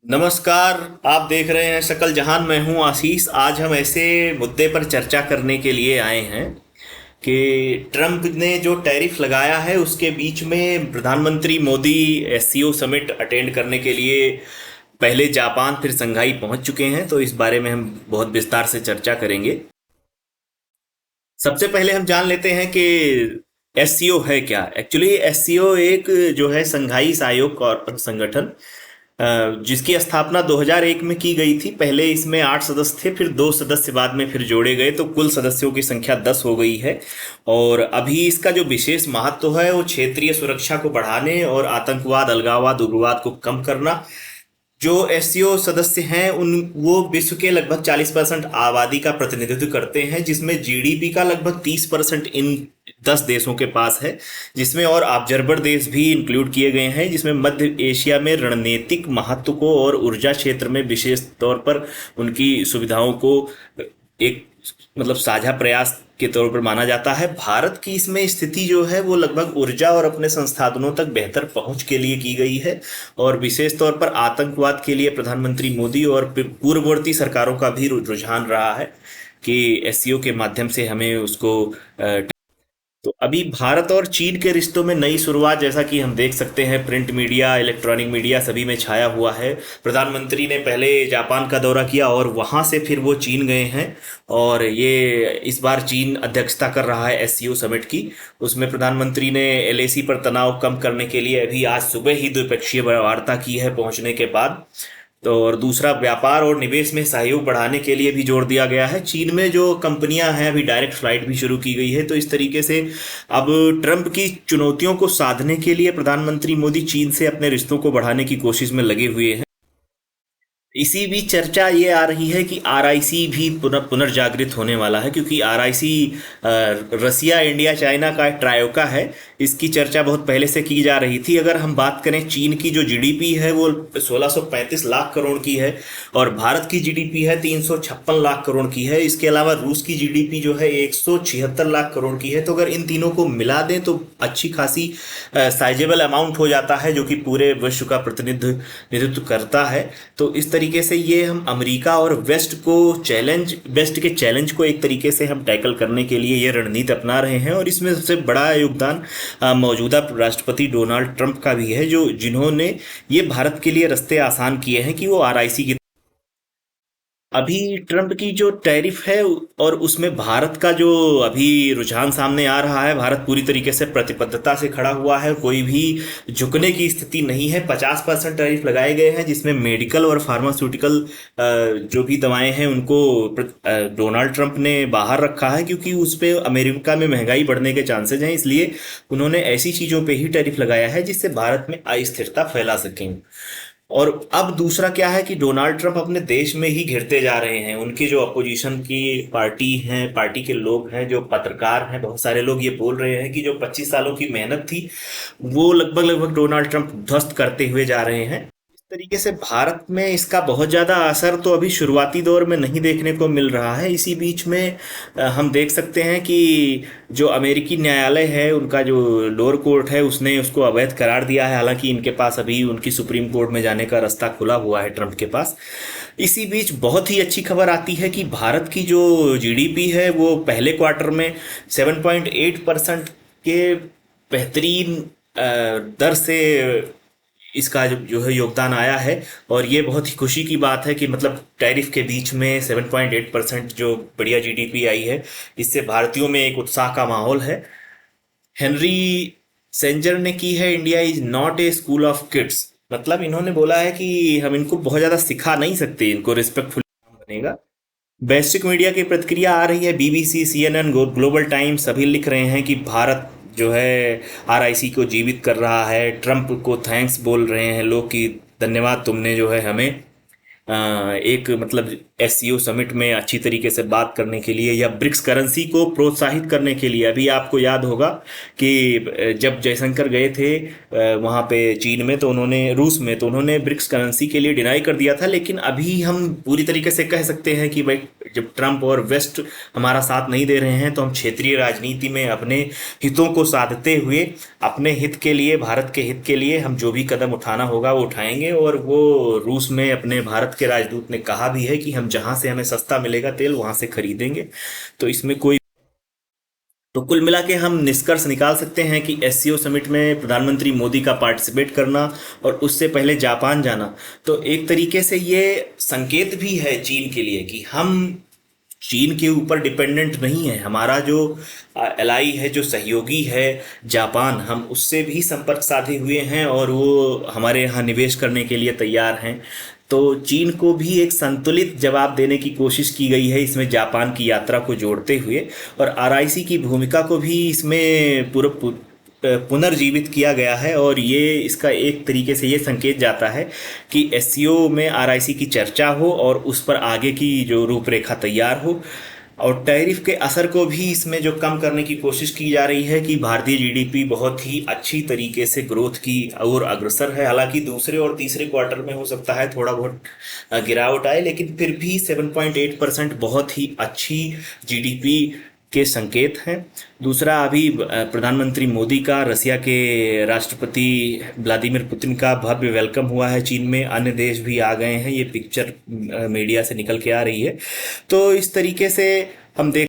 नमस्कार। आप देख रहे हैं शकल जहान। मैं हूं आशीष। आज हम ऐसे मुद्दे पर चर्चा करने के लिए आए हैं कि ट्रम्प ने जो टैरिफ लगाया है उसके बीच में प्रधानमंत्री मोदी एससीओ समिट अटेंड करने के लिए पहले जापान फिर संघाई पहुंच चुके हैं। तो इस बारे में हम बहुत विस्तार से चर्चा करेंगे। सबसे पहले हम जान लेते हैं कि एससीओ है क्या। एक्चुअली एससीओ एक जो है संघाई सहयोग संगठन, जिसकी स्थापना 2001 में की गई थी। पहले इसमें 8 सदस्य थे, फिर 2 सदस्य बाद में फिर जोड़े गए, तो कुल सदस्यों की संख्या 10 हो गई है। और अभी इसका जो विशेष महत्व है वो क्षेत्रीय सुरक्षा को बढ़ाने और आतंकवाद, अलगाववाद, उग्रवाद को कम करना। जो एससीओ सदस्य हैं उन वो विश्व के लगभग 40% आबादी का प्रतिनिधित्व करते हैं, जिसमें जीडीपी का लगभग 30% इन 10 देशों के पास है, जिसमें और ऑब्जर्वर देश भी इंक्लूड किए गए हैं, जिसमें मध्य एशिया में रणनीतिक महत्व को और ऊर्जा क्षेत्र में विशेष तौर पर उनकी सुविधाओं को एक साझा प्रयास के तौर पर माना जाता है। भारत की इसमें स्थिति जो है वो लगभग ऊर्जा और अपने संसाधनों तक बेहतर पहुंच के लिए की गई है, और विशेष तौर पर आतंकवाद के लिए प्रधानमंत्री मोदी और पूर्ववर्ती सरकारों का भी रुझान रहा है कि एससीओ के माध्यम से हमें उसको तो अभी भारत और चीन के रिश्तों में नई शुरुआत, जैसा कि हम देख सकते हैं, प्रिंट मीडिया, इलेक्ट्रॉनिक मीडिया सभी में छाया हुआ है। प्रधानमंत्री ने पहले जापान का दौरा किया और वहां से फिर वो चीन गए हैं, और ये इस बार चीन अध्यक्षता कर रहा है एससीओ समिट की। उसमें प्रधानमंत्री ने एलएसी पर तनाव कम करने के लिए अभी आज सुबह ही द्विपक्षीय वार्ता की है पहुंचने के बाद। तो और दूसरा, व्यापार और निवेश में सहयोग बढ़ाने के लिए भी जोर दिया गया है। चीन में जो कंपनियां हैं अभी डायरेक्ट फ्लाइट भी शुरू की गई है। तो इस तरीके से अब ट्रंप की चुनौतियों को साधने के लिए प्रधानमंत्री मोदी चीन से अपने रिश्तों को बढ़ाने की कोशिश में लगे हुए हैं। इसी बीच चर्चा ये आ रही है कि आरआईसी भी पुनर्जागृत होने वाला है, क्योंकि आरआईसी रसिया, इंडिया, चाइना का ट्रायोका है। इसकी चर्चा बहुत पहले से की जा रही थी। अगर हम बात करें, चीन की जो जीडीपी है वो 1635 लाख करोड़ की है, और भारत की जीडीपी है 356 लाख करोड़ की है। इसके अलावा रूस की जीडीपी जो है 176 लाख करोड़ की है। तो अगर इन तीनों को मिला दें तो अच्छी खासी साइजेबल अमाउंट हो जाता है, जो कि पूरे विश्व का प्रतिनिधित्व करता है। तो इस तरीके से ये हम अमेरिका और वेस्ट के चैलेंज को एक तरीके से हम टैकल करने के लिए ये रणनीति अपना रहे हैं। और इसमें सबसे बड़ा योगदान मौजूदा राष्ट्रपति डोनाल्ड ट्रंप का भी है, जो जिन्होंने ये भारत के लिए रास्ते आसान किए हैं कि वो आरआईसी की। अभी ट्रंप की जो टैरिफ है और उसमें भारत का जो अभी रुझान सामने आ रहा है, भारत पूरी तरीके से प्रतिबद्धता से खड़ा हुआ है, कोई भी झुकने की स्थिति नहीं है। 50% टैरिफ लगाए गए हैं, जिसमें मेडिकल और फार्मास्यूटिकल जो भी दवाएं हैं उनको डोनाल्ड ट्रंप ने बाहर रखा है, क्योंकि उस पर अमेरिका में महंगाई बढ़ने के चांसेज हैं। इसलिए उन्होंने ऐसी चीज़ों पे ही टैरिफ लगाया है जिससे भारत में अस्थिरता फैला सकें। और अब दूसरा क्या है कि डोनाल्ड ट्रंप अपने देश में ही घिरते जा रहे हैं। उनकी जो अपोजिशन की पार्टी हैं, पार्टी के लोग हैं, जो पत्रकार हैं, बहुत सारे लोग ये बोल रहे हैं कि जो 25 सालों की मेहनत थी वो लगभग लगभग डोनाल्ड ट्रंप ध्वस्त करते हुए जा रहे हैं। इस तरीके से भारत में इसका बहुत ज़्यादा असर तो अभी शुरुआती दौर में नहीं देखने को मिल रहा है। इसी बीच में हम देख सकते हैं कि जो अमेरिकी न्यायालय है, उनका जो लोअर कोर्ट है, उसने उसको अवैध करार दिया है। हालांकि इनके पास अभी उनकी सुप्रीम कोर्ट में जाने का रास्ता खुला हुआ है ट्रंप के पास। इसी बीच बहुत ही अच्छी खबर आती है कि भारत की जो जीडीपी है वो पहले क्वार्टर में 7.8% के बेहतरीन दर से इसका जो है योगदान आया है। और ये बहुत ही खुशी की बात है कि टैरिफ के बीच में 7.8% जो बढ़िया जीडीपी आई है, इससे भारतीयों में एक उत्साह का माहौल है। हेनरी सेंजर ने की है, India is not a school of kids. इन्होंने बोला है कि हम इनको बहुत ज़्यादा सिखा नहीं सकते, इनको रिस्पेक्टफुल बनेगा। वैश्विक मीडिया की प्रतिक्रिया आ रही है। बीबीसी, सीएनएन, ग्लोबल टाइम्स सभी लिख रहे हैं कि भारत जो है आरआईसी को जीवित कर रहा है। ट्रंप को थैंक्स बोल रहे हैं लोग कि धन्यवाद, तुमने जो है हमें एक एससीओ समिट में अच्छी तरीके से बात करने के लिए, या ब्रिक्स करेंसी को प्रोत्साहित करने के लिए। अभी आपको याद होगा कि जब जयशंकर गए थे वहाँ पे चीन में, तो उन्होंने रूस में, तो उन्होंने ब्रिक्स करेंसी के लिए डिनाई कर दिया था। लेकिन अभी हम पूरी तरीके से कह सकते हैं कि भाई जब ट्रंप और वेस्ट हमारा साथ नहीं दे रहे हैं, तो हम क्षेत्रीय राजनीति में अपने हितों को साधते हुए, अपने हित के लिए, भारत के हित के लिए हम जो भी कदम उठाना होगा वो उठाएंगे। और वो रूस में अपने भारत के राजदूत ने कहा भी है कि हम जहां से हमें सस्ता मिलेगा तेल वहां से खरीदेंगे। तो इसमें कोई, तो कुल मिला के हम निष्कर्ष निकाल सकते हैं कि एससीओ समिट में प्रधानमंत्री मोदी का पार्टिसिपेट करना और उससे पहले जापान जाना, तो एक तरीके से ये संकेत भी है चीन के लिए कि हम चीन के ऊपर डिपेंडेंट नहीं है। हमारा जो एलाई है, जो सहयोगी है जापान, हम उससे भी संपर्क साधे हुए हैं और वो हमारे यहाँ निवेश करने के लिए तैयार हैं। तो चीन को भी एक संतुलित जवाब देने की कोशिश की गई है इसमें, जापान की यात्रा को जोड़ते हुए। और आरआईसी की भूमिका को भी इसमें पुनर्जीवित किया गया है। और ये इसका एक तरीके से ये संकेत जाता है कि एससीओ में आरआईसी की चर्चा हो और उस पर आगे की जो रूपरेखा तैयार हो। और टैरिफ के असर को भी इसमें जो कम करने की कोशिश की जा रही है कि भारतीय जीडीपी बहुत ही अच्छी तरीके से ग्रोथ की ओर अग्रसर है। हालांकि दूसरे और तीसरे क्वार्टर में हो सकता है थोड़ा बहुत गिरावट आए, लेकिन फिर भी 7.8% बहुत ही अच्छी जीडीपी के संकेत हैं। दूसरा, अभी प्रधानमंत्री मोदी का रसिया के राष्ट्रपति व्लादिमीर पुतिन का भव्य वेलकम हुआ है चीन में। अन्य देश भी आ गए हैं, ये पिक्चर मीडिया से निकल के आ रही है। तो इस तरीके से हम देख